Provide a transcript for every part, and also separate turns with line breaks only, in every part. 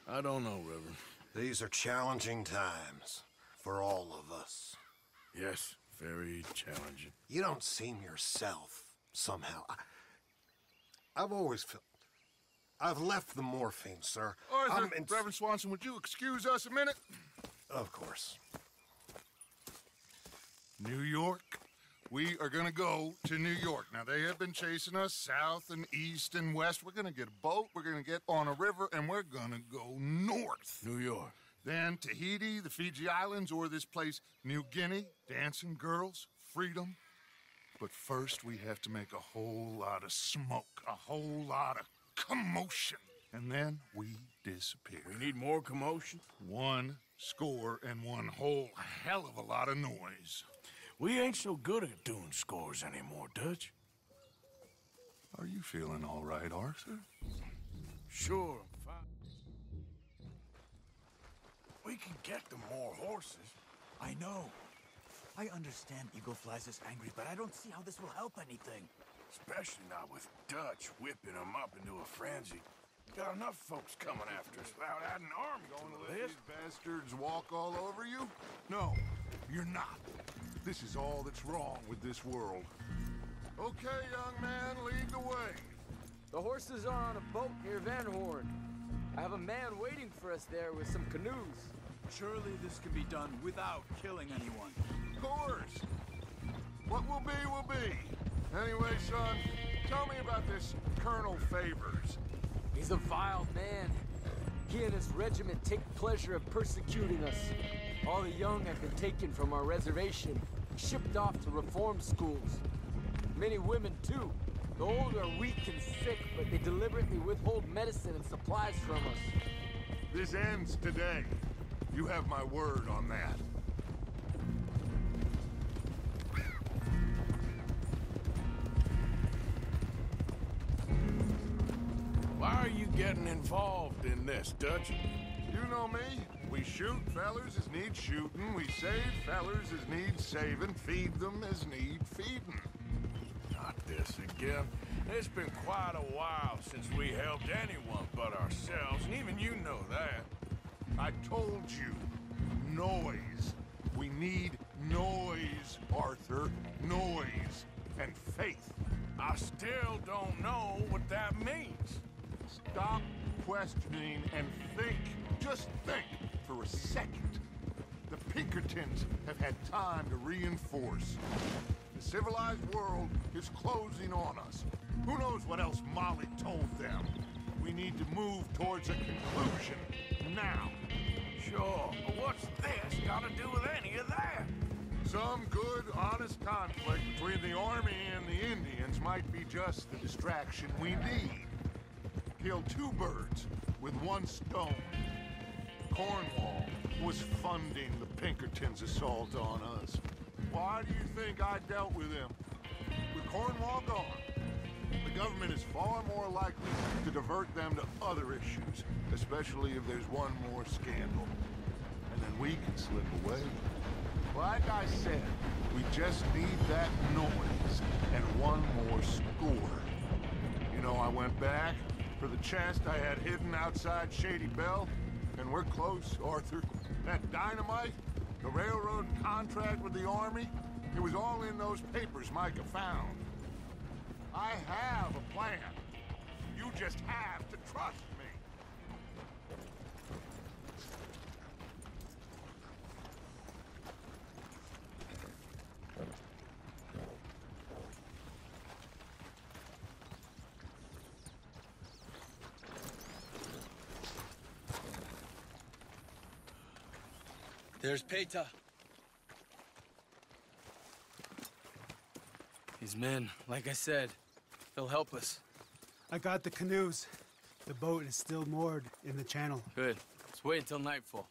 I don't know, Reverend.
These are challenging times for all of us.
Yes, very challenging.
You don't seem yourself, somehow. I've always felt... I've left the morphine, sir.
Arthur, Reverend Swanson, would you excuse us a minute?
Of course.
New York. We are gonna go to New York. Now, they have been chasing us south and east and west. We're gonna get a boat, we're gonna get on a river, and we're gonna go north.
New York.
Then Tahiti, the Fiji Islands, or this place, New Guinea, dancing girls, freedom. But first, we have to make a whole lot of smoke, a whole lot of commotion. And then we disappear.
We need more commotion?
1 score and one whole hell of a lot of noise.
We ain't so good at doing scores anymore, Dutch.
Are you feeling all right, Arthur?
Sure, I'm fine. We can get them more horses.
I know. I understand Eagle Flies is angry, but I don't see how this will help anything.
Especially not with Dutch whipping them up into a frenzy. Got enough folks coming after us without adding an army
Going to
to
let
this.
these bastards walk all over you? No, you're not. This is all that's wrong with this world. Okay, young man, lead the way.
The horses are on a boat near Van Horn. I have a man waiting for us there with some canoes.
Surely this can be done without killing anyone.
Of course. What will be. Anyway, son, tell me about this Colonel Favors.
He's a vile man. He and his regiment take pleasure of persecuting us. All the young have been taken from our reservation, shipped off to reform schools. Many women, too. The old are weak and sick, but they deliberately withhold medicine and supplies from us.
This ends today. You have my word on that.
Why are you getting involved in this, Dutch?
You know me. We shoot fellers as need shooting. We save fellers as need saving. Feed them as need feeding.
Not this again. It's been quite a while since we helped anyone but ourselves, and even you know that.
I told you. Noise. We need noise, Arthur. Noise. And faith.
I still don't know what that means.
Stop questioning and think. Just think for a second. The Pinkertons have had time to reinforce. The civilized world is closing on us. Who knows what else Molly told them? We need to move towards a conclusion now.
Sure, but what's this got to do with any of that?
Some good, honest conflict between the army and the Indians might be just the distraction we need. Kill 2 birds with 1 stone. Cornwall was funding the Pinkertons' assault on us. Why do you think I dealt with him? With Cornwall gone, the government is far more likely to divert them to other issues, especially if there's one more scandal. And then we can slip away. Like I said, we just need that noise and 1 more score. You know, I went back for the chest I had hidden outside Shady Belle, and we're close, Arthur. That dynamite, the railroad contract with the army, it was all in those papers Micah found. I have a plan. You just have to trust me.
There's Peta. His men, like I said, they'll help us.
I got the canoes. The boat is still moored in the channel.
Good. Let's wait until nightfall.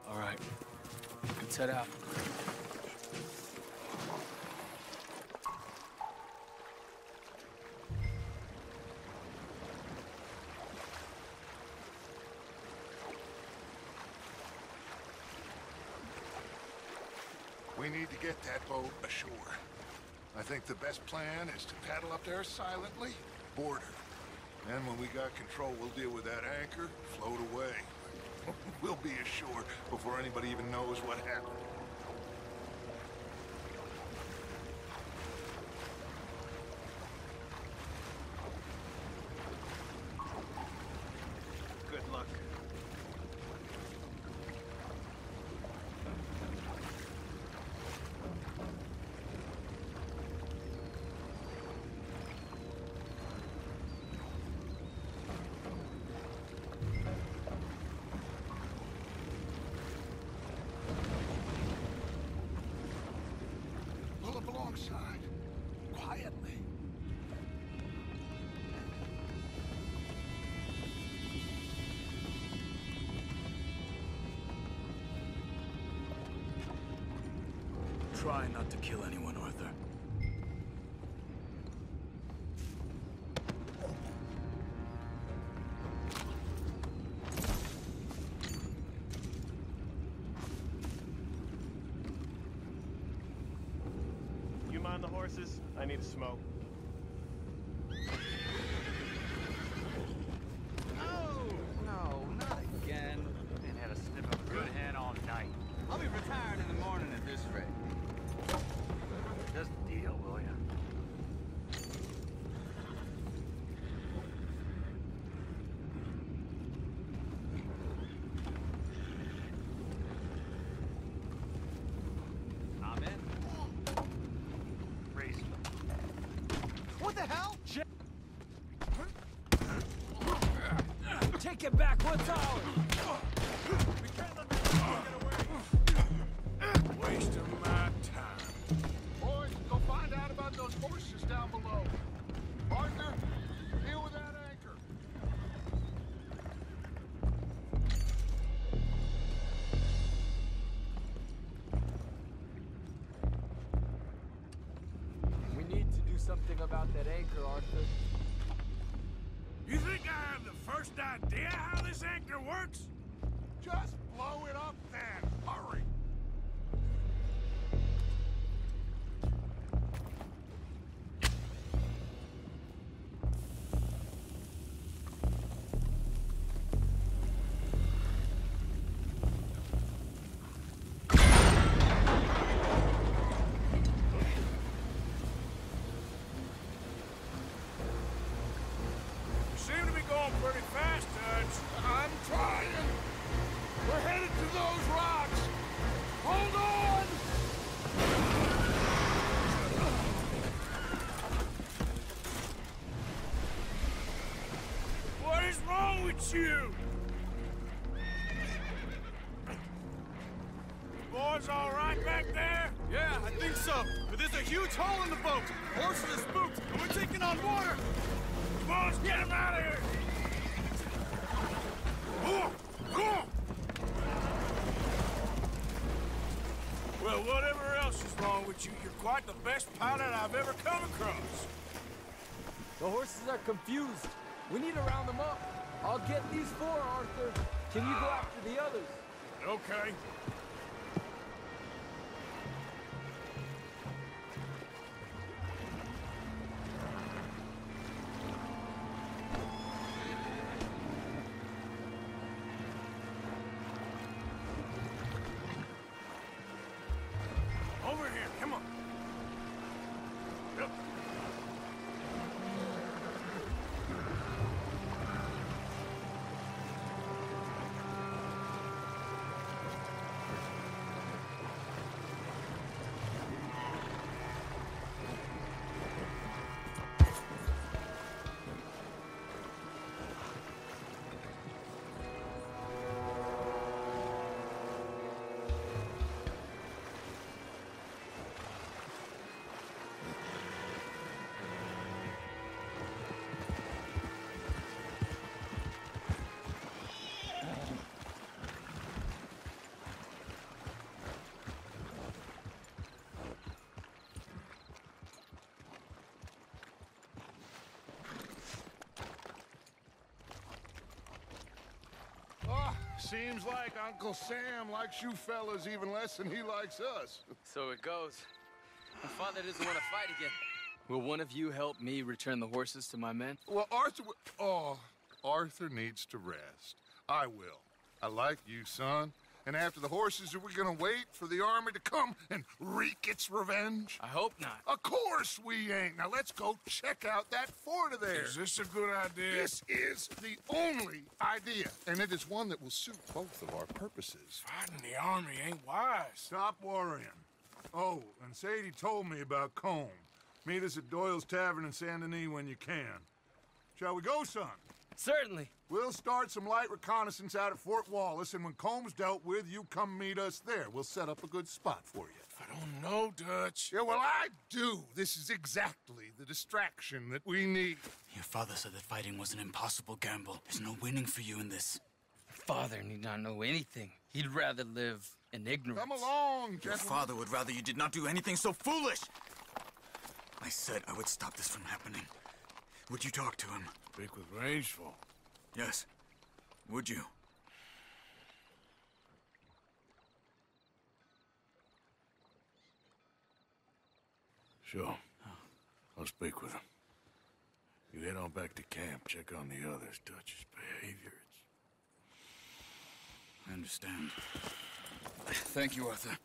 All right. Let's head out.
We need to get that boat ashore. I think the best plan is to paddle up there silently, board her. Then when we got control, we'll deal with that anchor, float away. We'll be ashore before anybody even knows what happened.
Good luck.
Pull up alongside, quietly.
Try not to kill anyone, Arthur.
You mind the horses? I need a smoke.
Oh, no, not again. Ain't had a sniff of a good hand all night. I'll be retired in the morning at this rate. Just deal, will ya? I'm in. Race. What the hell?
Take it back, what's ours?
We can't let this get away.
Wasting my time.
Boys, go find out about those horses down below. Arthur, deal with that anchor.
We need to do something about that anchor, Arthur.
You think I have the first idea how this anchor works?
Just blow it up then. Hurry.
You seem to be going pretty fast, Dutch.
I'm trying. We're headed to those rocks. Hold on!
What is wrong with you? Boys all right back there?
Yeah, I think so. But there's a huge hole in the boat. Horses are spooked, and we're taking on water.
Come on, let's get him out of here! Well, whatever else is wrong with you, you're quite the best pilot I've ever come across.
The horses are confused. We need to round them up. I'll get these four, Arthur. Can you go after the others?
Okay. Over here, come on. Yep.
Seems like Uncle Sam likes you fellas even less than he likes us.
So it goes. My father doesn't want to fight again. Will one of you help me return the horses to my men?
Well, Arthur needs to rest. I will. I like you, son. And after the horses, are we gonna wait for the army to come and wreak its revenge?
I hope not.
Of course we ain't. Now let's go check out that fort of theirs.
Is this a good idea?
This is the only idea, and it is one that will suit both of our purposes.
Fighting the army ain't wise.
Stop worrying. Oh, and Sadie told me about Combe. Meet us at Doyle's Tavern in Saint Denis when you can. Shall we go, son?
Certainly.
We'll start some light reconnaissance out at Fort Wallace, and when Combs dealt with, you come meet us there. We'll set up a good spot for you.
I don't know, Dutch.
Yeah, well, I do. This is exactly the distraction that we need.
Your father said that fighting was an impossible gamble. There's no winning for you in this.
Father need not know anything. He'd rather live in ignorance.
Come along,
Your
gentlemen.
father would rather you did not do anything so foolish. I said I would stop this from happening. Would you talk to him?
Speak with Rangeful.
Yes. Would you?
Sure. I'll speak with him. You head on back to camp, check on the others. Dutch's behavior,
I understand. Thank you, Arthur.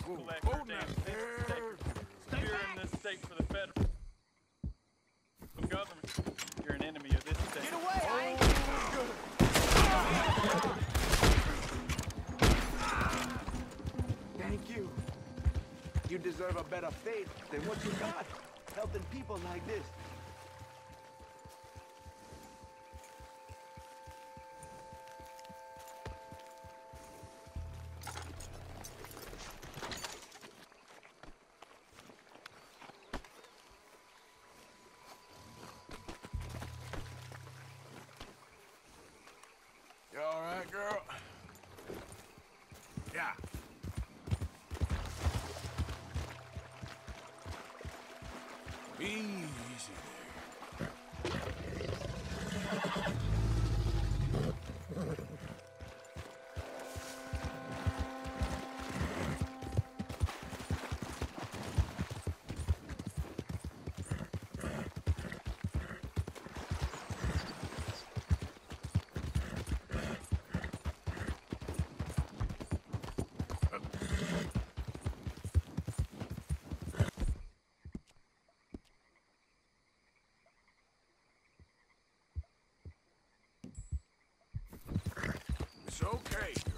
Collector, damn state. You're in this state for the federal government. You're an enemy of this state.
Get away! I ain't
Thank you. You deserve a better fate than what you got, helping people like this.
You all right, girl? Yeah. It's okay, girl.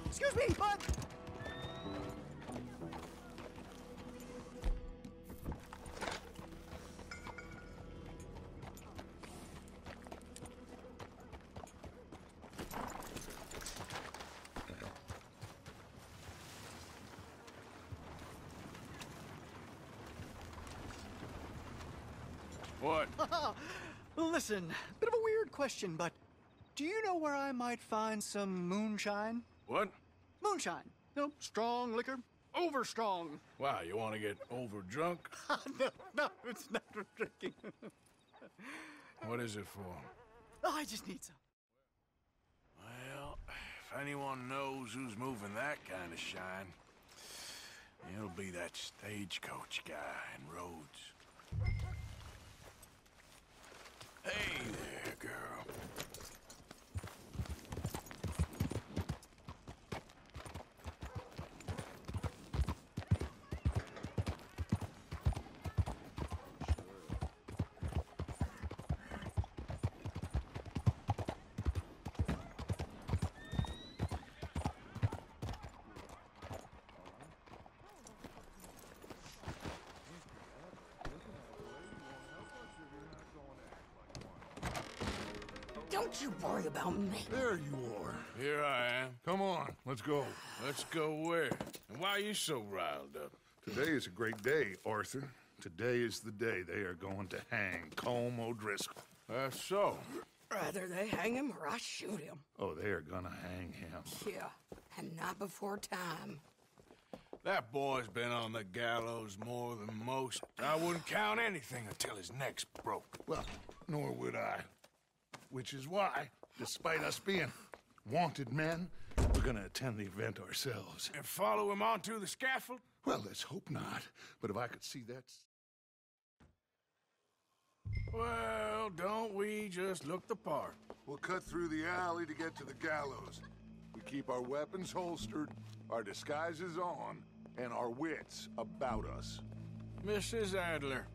Excuse me, bud!
What?
Listen, bit of a weird question, but do you know where I might find some moonshine?
What?
Moonshine. You know, strong liquor. Over strong.
Why, you want to get over drunk?
No, it's not for drinking.
What is it for?
Oh, I just need some.
Well, if anyone knows who's moving that kind of shine, it'll be that stagecoach guy in Rhodes. Hey there, girl.
Don't you worry about me.
There you are.
Here I am.
Come on, let's go.
Let's go where? And why are you so riled up?
Today is a great day, Arthur. Today is the day they are going to hang Colm O'Driscoll.
That's so.
Rather they hang him or I shoot him.
Oh, they are gonna hang him.
Yeah, and not before time.
That boy's been on the gallows more than most. I wouldn't count anything until his neck's broke.
Well, nor would I. Which is why, despite us being wanted men, we're gonna attend the event ourselves.
And follow him onto the scaffold?
Well, let's hope not. But if I could see that...
Well, don't we just look the part?
We'll cut through the alley to get to the gallows. We keep our weapons holstered, our disguises on, and our wits about us.
Mrs. Adler,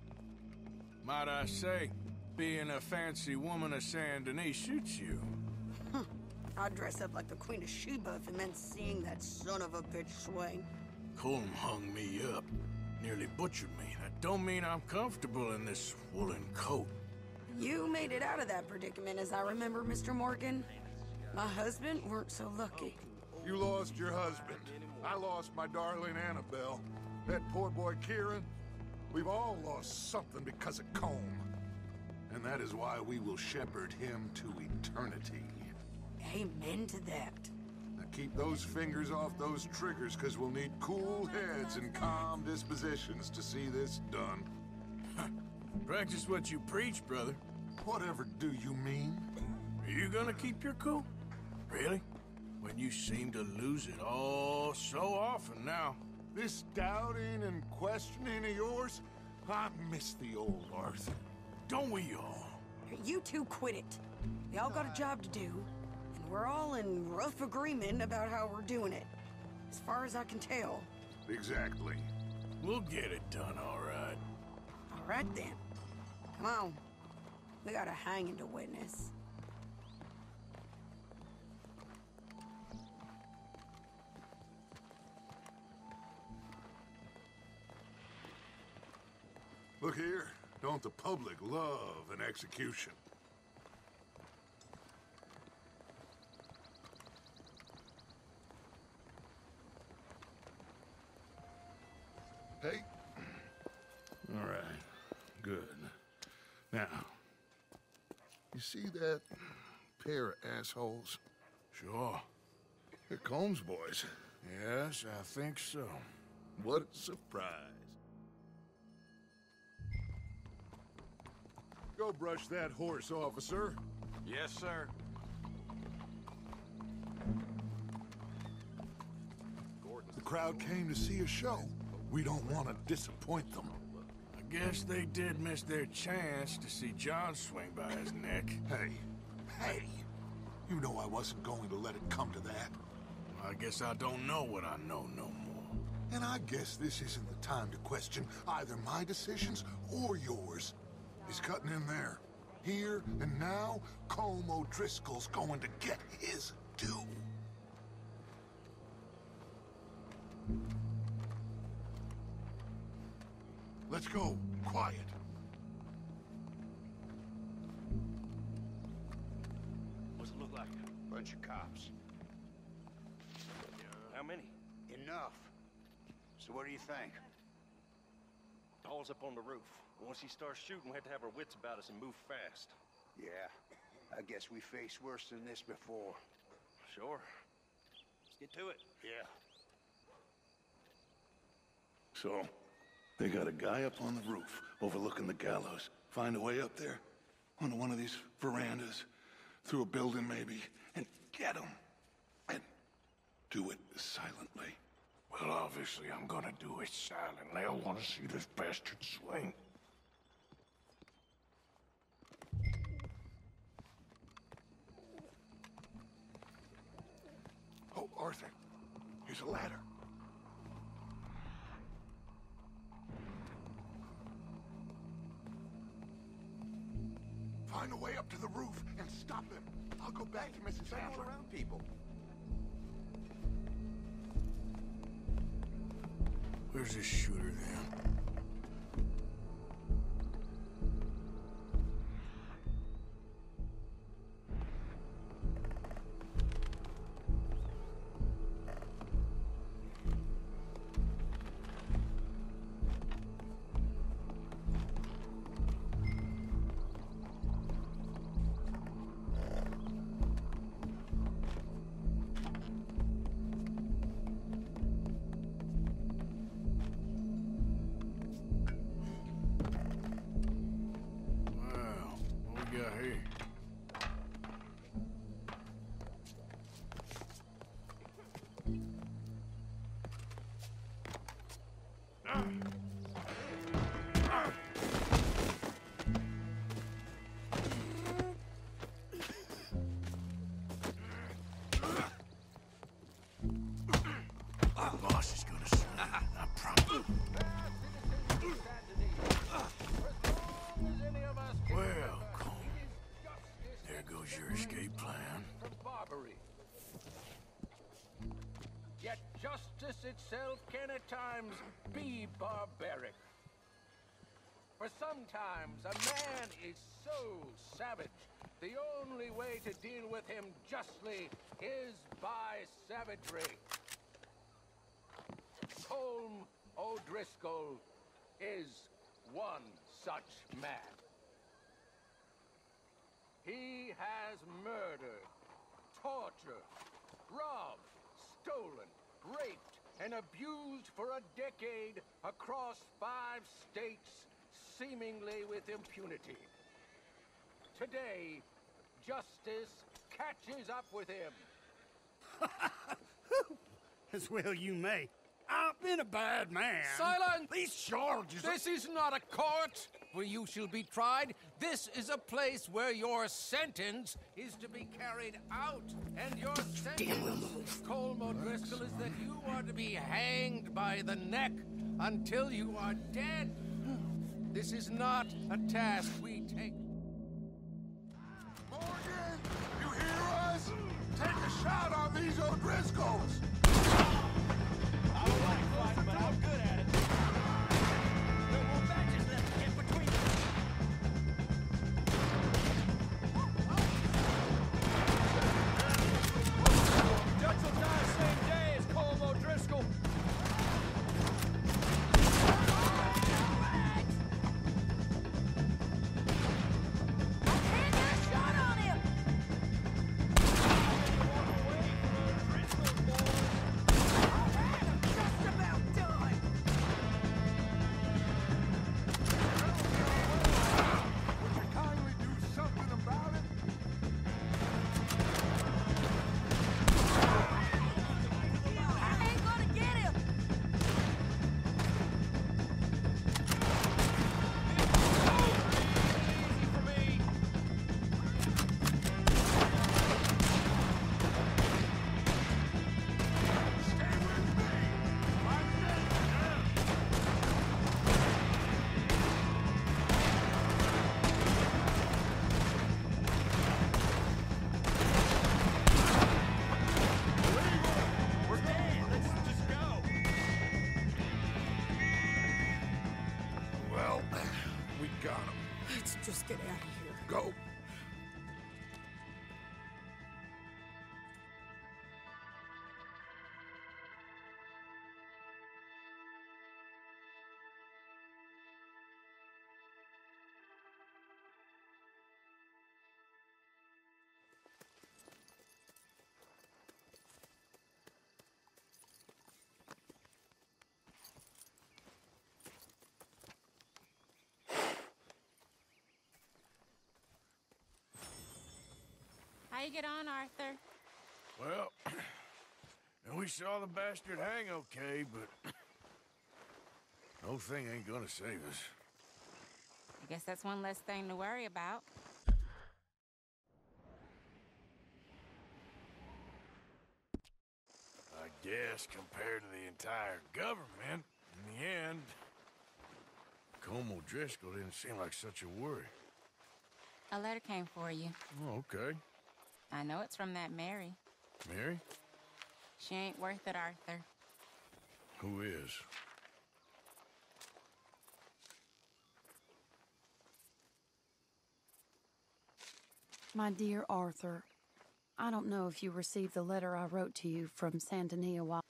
might I say, being a fancy woman of Saint Denis suits you.
I'd dress up like the Queen of Sheba if it meant seeing that son of a bitch swing.
Colm hung me up, nearly butchered me. That don't mean I'm comfortable in this woolen coat.
You made it out of that predicament, as I remember, Mr. Morgan. My husband weren't so lucky.
You lost your husband. I lost my darling Annabelle. That poor boy Kieran. We've all lost something because of Colm. And that is why we will shepherd him to eternity.
Amen to that.
Now keep those fingers off those triggers, because we'll need cool heads and calm dispositions to see this done.
Practice what you preach, brother.
Whatever do you mean?
Are you gonna keep your cool? Really? When you seem to lose it all so often now.
This doubting and questioning of yours, I miss the old Arthur.
Don't we all?
You two quit it. We all got a job to do, and we're all in rough agreement about how we're doing it. As far as I can tell.
Exactly.
We'll get it done, all right.
All right, then. Come on. We got a hanging to witness.
Look here. Don't the public love an execution? Hey. All right. Good. Now, you see that pair of assholes?
Sure.
They're Colm's boys.
Yes, I think so.
What a surprise. Go brush that horse, officer.
Yes, sir.
crowd came to see a show. We don't want to disappoint them.
I guess they did miss their chance to see John swing by his neck.
Hey, you know I wasn't going to let it come to that.
I guess I don't know what I know no more.
And I guess this isn't the time to question either my decisions or yours. He's cutting in there. Here and now, Colm O'Driscoll's going to get his due. Let's go. Quiet.
What's it look like?
Bunch of cops.
How many?
Enough. So what do you think?
Paul's up on the roof. Once he starts shooting, we have to have our wits about us and move fast.
Yeah, I guess we faced worse than this before.
Sure. Let's get to it.
Yeah.
So, they got a guy up on the roof overlooking the gallows. Find a way up there, onto one of these verandas, through a building maybe, and get him. And do it silently.
Well, obviously I'm gonna do it silently. I want to see this bastard swing.
Oh, Arthur, here's a ladder. Find a way up to the roof and stop him. I'll go back to Mrs. Adler.
Around people.
Where's this shooter then?
Justice itself can at times be barbaric. For sometimes a man is so savage, the only way to deal with him justly is by savagery. Colm O'Driscoll is one such man. He has murdered, tortured, robbed, stolen, raped, and abused for a decade across 5 states, seemingly with impunity. Today, justice catches up with him.
As well you may. I've been a bad man.
Silence!
These charges...
This is not a court where you shall be tried. This is a place where your sentence is to be carried out. And your sentence, Colm O'Driscoll, is that you are to be hanged by the neck until you are dead. This is not a task we take.
Morgan, you hear us? Take a shot on these O'Driscolls!
I don't like fighting, but I'm good at it. No more badges left to get between us. Dutch will die same day as Colm O'Driscoll.
Just get out of here.
Go.
How you get on, Arthur?
Well, we saw the bastard hang okay, but no thing ain't gonna save us.
I guess that's one less thing to worry about.
I guess compared to the entire government, in the end, Colm O'Driscoll didn't seem like such a worry.
A letter came for you.
Oh, okay.
I know it's from that Mary.
Mary?
She ain't worth it, Arthur.
Who is?
My dear Arthur, I don't know if you received the letter I wrote to you from Saint Denis a while.